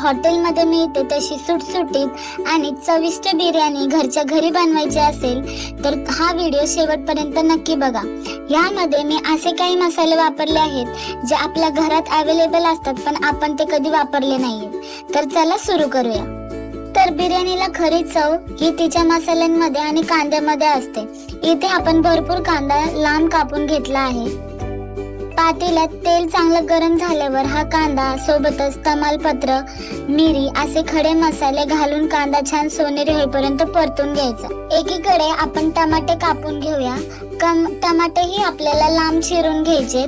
हॉटेलमध्ये मिळते तशी सुटसुटीत आणि चविष्ट बिर्याणी घरच्या घरी बनवायची असेल तर हा व्हिडिओ शेवटपर्यंत नक्की बघा। यामध्ये मी असे काही मसाले वापरले आहेत जे आपल्या घरात अवेलेबल असतात पण आपण ते कधी वापरले नाहीये। तर चला सुरू करूया। तर बिर्याणीला खरी चव ही तिच्या मसाल्यांमध्ये आणि कांद्यामध्ये असते। इथे आपण भरपूर कांदा लांब कापून घेतला आहे। पातेल्यात तेल चांगलं गरम झाल्यावर हा कांदा सोबतच तमालपत्र, मिरी असे खडे मसाले घालून कांदा छान सोनेरी होईपर्यंत परतून घ्यायचा। एकीकडे आपण टमाटे कापून घेऊया। टमाटेही आपल्याला लांब चिरून घ्यायचे,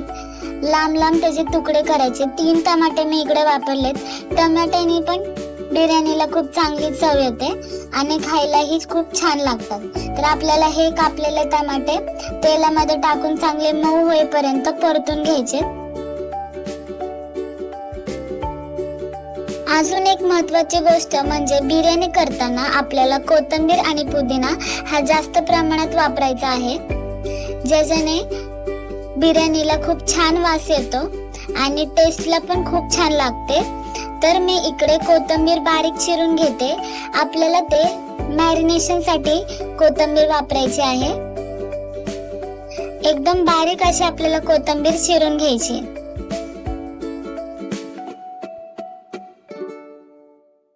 लांब लांब त्याचे तुकडे करायचे। 3 टमाटे मी इकडे वापरलेत। टमाट्याने पण बिर्याणीला खूप चांगली चव येते आणि खायलाही खूप छान लागतात। तर आपल्याला हे कापलेले टमाटे तेलामध्ये टाकून चांगले मऊ होईपर्यंत परतून घ्यायचे। अजून एक महत्त्वाची गोष्ट म्हणजे बिर्याणी करताना आपल्याला कोथिंबीर आणि पुदिना हा जास्त प्रमाणात वापरायचा आहे, ज्याने बिर्याणीला खूप छान वास येतो आणि टेस्टला पण खूप छान लागते। तर मी इकडे कोथिंबीर बारीक चिरून घेते। आपल्याला ते मॅरिनेशन साठी कोथिंबीर वापरायची आहे। एकदम बारीक अशी आपल्याला कोथिंबीर चिरून घ्यायची।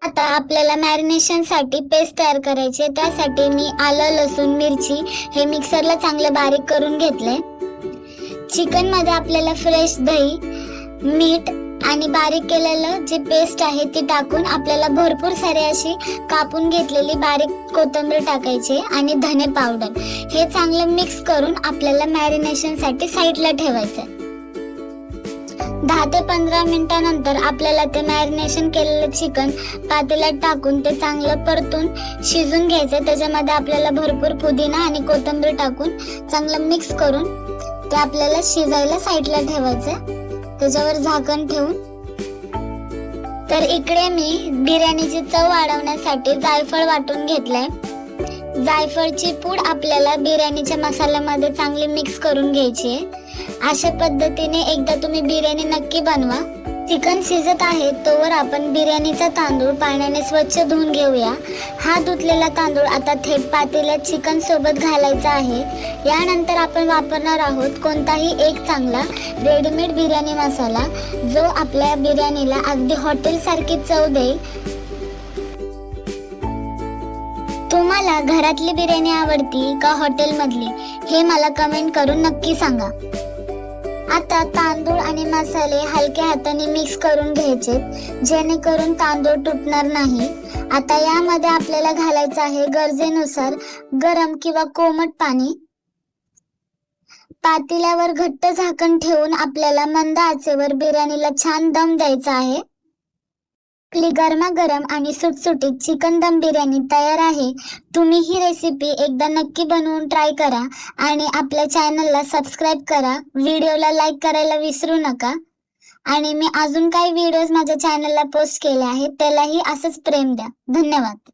आता आपल्याला मॅरिनेशन साठी पेस्ट तयार करायची। त्यासाठी मी आलं, लसूण, मिरची हे मिक्सरला चांगले बारीक करून घेतले। चिकन मध्ये आपल्याला फ्रेश दही, मीठ आणि बारीक केलेलं जे पेस्ट आहे ती टाकून आपल्याला भरपूर सारी अशी कापून घेतलेली बारीक कोथिंबीर टाकायची आणि धने पावडर हे चांगलं मिक्स करून आपल्याला मॅरिनेशन साठी साईडला ठेवायचं। 10 ते 15 मिनिटांनंतर आपल्याला ते मॅरिनेशन केलेलं चिकन पातेल्यात टाकून ते चांगलं परतून शिजून घ्यायचं। त्याच्यामध्ये आपल्याला भरपूर पुदिना आणि कोथिंबीर टाकून चांगलं मिक्स करून ते आपल्याला शिजायला साईडला ठेवायचं, त्याच्यावर झाकण ठेवून। तर इकडे मी बिर्याणीची चव वाढवण्यासाठी जायफळ वाटून घेतलंय। जायफळची पूड आपल्याला बिर्याणीच्या मसाल्यामध्ये चांगली मिक्स करून घ्यायची आहे। अशा पद्धतीने एकदा तुम्ही बिर्याणी नक्की बनवा। चिकन शिजत आहे तोवर आपण बिर्याणीचा तांदूळ पाण्याने स्वच्छ धुवून घेऊया। हा धुतलेला तांदूळ आता थेट पातेल्यात चिकन सोबत घालायचा आहे। यानंतर आपण वापरणार आहोत कोणताही एक चांगला रेडीमेड बिर्याणी मसाला, जो आपल्या बिर्याणीला अगदी हॉटेल सारखी चव देईल। तुम्हाला घरातली बिर्याणी आवडती का हॉटेल मधली हे मला कमेंट करून नक्की सांगा। आता तांदूळ आणि मसाले हलक्या हाताने मिक्स करून घ्यायचे, जेणेकरून तांदूळ तुटणार नाही। आता यामध्ये आपल्याला घालायचं आहे गरजेनुसार गरम किंवा कोमट पाणी। पातेल्यावर घट्ट झाकण ठेवून आपल्याला मंद आचेवर बिर्याणीला छान दम द्यायचा आहे। आपली गरमागरम आणि सुटसुटीत चिकन दम बिर्याणी तयार आहे। तुम्ही ही रेसिपी एकदा नक्की बनवून ट्राय करा आणि आपल्या चॅनलला सबस्क्राईब करा। व्हिडिओला लाईक करायला विसरू नका आणि मी अजून काही व्हिडिओज माझ्या चॅनलला पोस्ट केले आहेत, त्यालाही असंच प्रेम द्या। धन्यवाद।